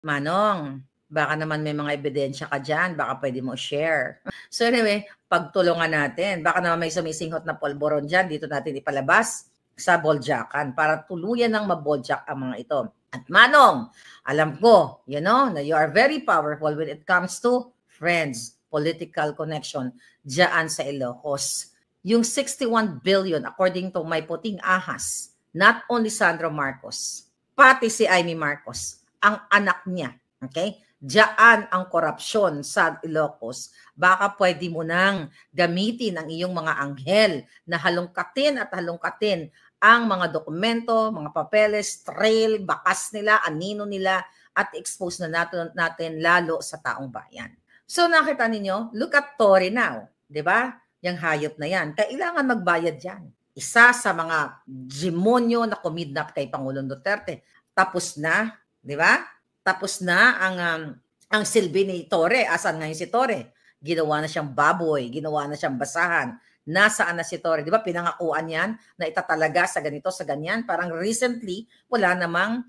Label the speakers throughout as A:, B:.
A: Manong, baka naman may mga ebidensya ka dyan, baka pwede mo share. So anyway, pagtulungan natin. Baka naman may sumisinghot na polboron dyan, dito natin ipalabas sa boljakan para tuluyan ng maboljak ang mga ito. At Manong, alam ko, you know, na you are very powerful when it comes to friends, political connection dyan sa Ilocos. Yung 61 billion, according to my puting ahas, not only Sandro Marcos, pati si Amy Marcos, ang anak niya, okay? Diyan ang korupsyon sa Ilocos. Baka pwede mo nang gamitin ang iyong mga anghel na halongkatin at halongkatin ang mga dokumento, mga papeles, trail, bakas nila, anino nila, at expose na natin lalo sa taong bayan. So nakita ninyo, look at Tory now, di ba? Yung hayop na yan. Kailangan magbayad yan. Isa sa mga demonyo na kumidnap kay Pangulong Duterte. Tapos na, di ba? Tapos na ang silbi ni Torre. Asan ngayon si Torre? Ginawa na siyang baboy, ginawa na siyang basahan. Nasaan na si Torre? Di ba pinangakuan yan na itatalaga sa ganito, sa ganyan? Parang recently, wala namang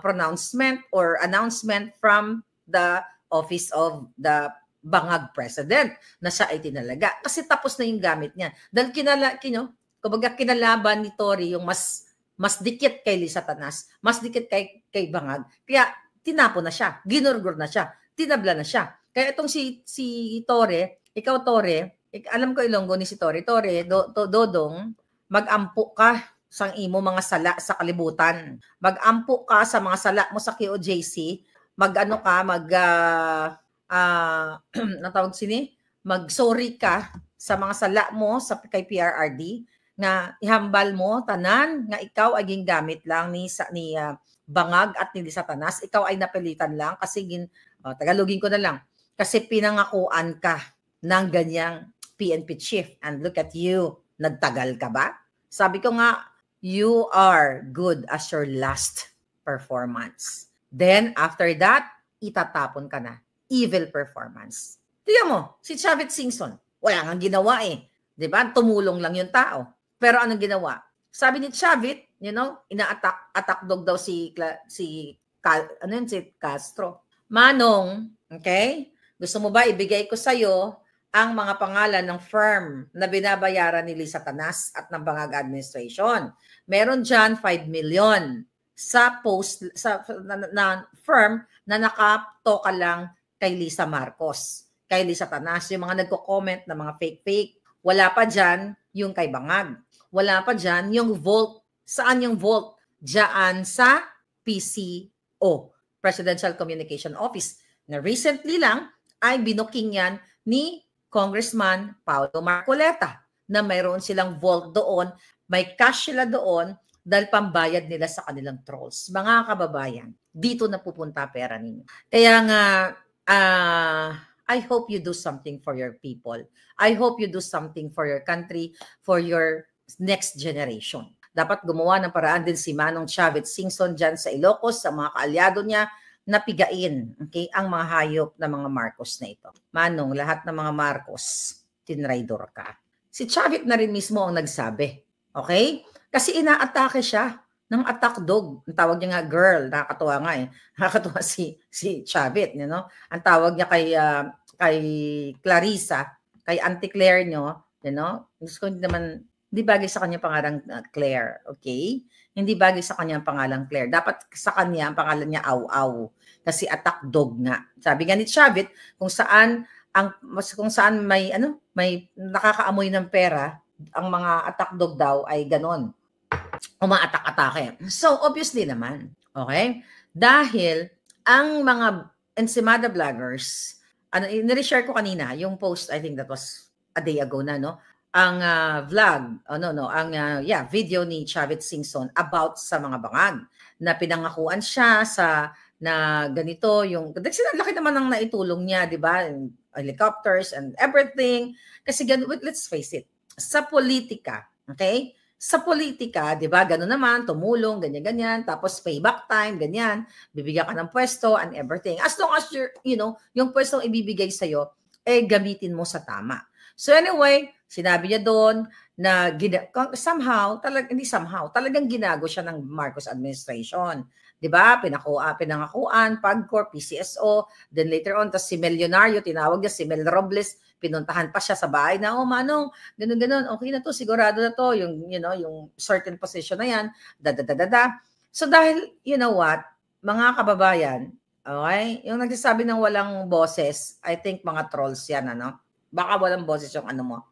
A: pronouncement or announcement from the office of the bangag president na siya ay tinalaga. Kasi tapos na yung gamit niya. Dahil kinalaban ni Tory yung mas dikit kay Lisa Tanas, mas dikit kay Bangag. Kaya tinapon na siya, ginurgur na siya, tinabla na siya. Kaya itong si Torre, ikaw Torre, alam ko Ilonggo ni si Torre, Dodong, mag-ampo ka sa imo mga sala sa kalibutan. Mag-ampo ka sa mga sala mo sa QOJC, natawag mag-sorry ka sa mga sala mo kay PRRD, nga ihambal mo tanan nga ikaw ay gingamit lang ni Bangag at ni Lisa Tanas. Ikaw ay napilitan lang kasi tagalogin ko na lang, kasi pinangakuan ka ng ganyang PNP chief, and look at you, nagtagal ka ba? Sabi ko nga, you are good as your last performance. Then after that, itatapon ka na. Evil performance. Tingnan mo, si Chavit Singson, wala nga ginawa eh. Diba? Tumulong lang yung tao. Pero anong ginawa? Sabi ni Chavit, you know, ina-attack dog daw si Castro. Manong, okay? Gusto mo ba ibigay ko sa'yo ang mga pangalan ng firm na binabayaran ni Lisa Tanas at ng Bangag Administration? Meron dyan 5 million sa firm na nakatoka lang kay Lisa Marcos, kay Lisa Tanas, yung mga nagko-comment na mga fake. Wala pa dyan yung kay Bangag. Wala pa dyan yung vault. Saan yung vault? Diyan sa PCO, Presidential Communication Office, na recently lang ay binuking yan ni Congressman Paulo Marcoleta na mayroon silang vault doon, may cash sila doon dahil pambayad nila sa kanilang trolls. Mga kababayan, dito na pupunta pera ninyo. Kaya nga, I hope you do something for your people. I hope you do something for your country, for your next generation. Dapat gumawa ng paraan din si Manong Chavit Singson dyan sa Ilocos, sa mga kaalyado niya, na pigain, okay, ang mga hayop na mga Marcos na ito. Manong, lahat ng mga Marcos, tinraidor ka. Si Chavit na rin mismo ang nagsabi, okay? Kasi inaatake siya ng attack dog. Ang tawag niya nga girl, nakakatuwa nga eh. Nakakatuwa si Chavit, you know? Ang tawag niya kay Clarissa, kay Auntie Claire nyo, you know? Gusto ko hindi bagay sa kanya pangalang Claire, okay? Hindi bagay sa kanya pangalang Claire. Dapat sa kanya ang pangalan niya Aw-Aw. Kasi attack dog nga. Sabi nga ni Chavit, kung saan may nakakaamoy ng pera, ang mga attack dog daw ay ganon. Umaatak-atake. So, obviously naman. Okay? Dahil ang mga Ensimada vloggers, nire-share ko kanina, yung post, I think that was a day ago na, no? Ang video ni Chavit Singson about sa mga bangag na pinangakuan siya na ganito yung laki naman ang naitulong niya, di ba? Helicopters and everything. Kasi let's face it, sa politika, okay? Sa politika, di ba, gano'n naman, tumulong, ganyan-ganyan, tapos payback time, ganyan, bibigyan ka ng pwesto and everything. As long as yung pwestong ibibigay sa'yo, gamitin mo sa tama. So anyway, sinabi niya doon na talagang ginago siya ng Marcos administration. 'di ba? Pinangakuan, PAGCOR, PCSO, then later on, tas si Melyonario, tinawag niya si Mel Robles, pinuntahan pa siya sa bahay na, Manong, ganun, okay na to, sigurado na to, yung, yung certain position na yan, So dahil, you know what, mga kababayan, okay, yung nagsasabi ng walang boses, I think mga trolls yan, baka walang boses yung mo,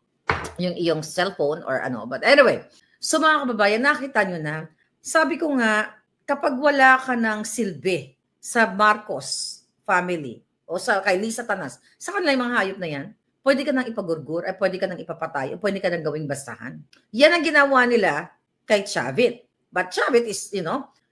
A: yung iyong cellphone or but anyway, so mga kababayan, nakita nyo na, sabi ko nga, kapag wala ka ng silbi sa Marcos family o kay Lisa Tanas, sa kanila yung mga hayop na yan, pwede ka nang ipagurgur, ay pwede ka nang ipapatay, o pwede ka nang gawing bastahan. Yan ang ginawa nila kay Chavit. But Chavit is,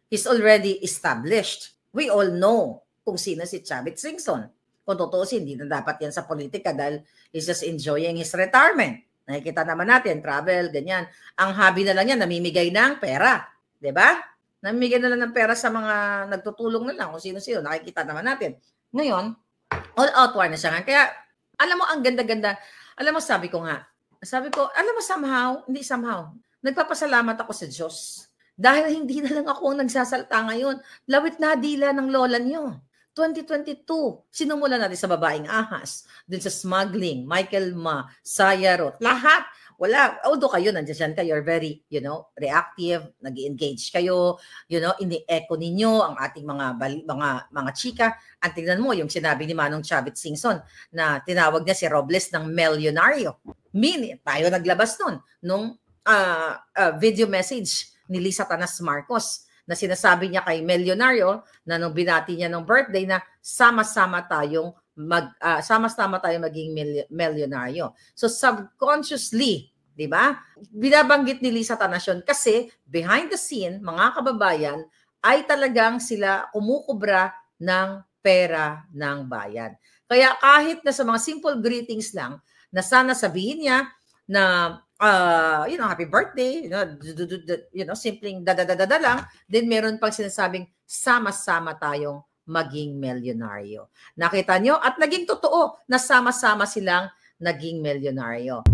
A: he's already established. We all know kung sino si Chavit Singson. Kung tutuusin, hindi na dapat yan sa politika dahil he's just enjoying his retirement. Nakikita naman natin, travel, ganyan. Ang hobby na lang yan, namimigay ng pera. Diba? Namimigay na lang ng pera sa mga nagtutulong na lang kung sino-sino. Nakikita naman natin. Ngayon, all out war na siya. Kaya, alam mo, ang ganda-ganda. Alam mo, sabi ko, alam mo, somehow, nagpapasalamat ako sa Diyos. Dahil hindi na lang ako ang nagsasalta ngayon. Lawit na dila ng lola niyo. 2022, sinumulan natin sa babaeng ahas, dun sa smuggling, Michael Ma, Sayarot, lahat. Wala. Although kayo, nandiyan kayo, you're very, reactive, nag-engage kayo, ini-echo ninyo ang ating mga chika. Ang tingnan mo, yung sinabi ni Manong Chavit Singson na tinawag niya si Robles ng Melyonario. Tayo naglabas nung video message ni Lisa Tanas Marcos na sinasabi niya kay Melyonario na nung binati niya ng birthday na sama-sama tayong maging milyonaryo. So subconsciously, 'di ba? Binabanggit ni Lisa Tanas yun kasi behind the scene, mga kababayan, ay talagang sila kumukubra ng pera ng bayan. Kaya kahit na sa mga simple greetings lang, na sana sabihin niya na happy birthday, simpleng dadadadada lang, then meron pang sinasabing sama-sama tayong maging milyonaryo. Nakita nyo? At naging totoo na sama-sama silang naging milyonaryo.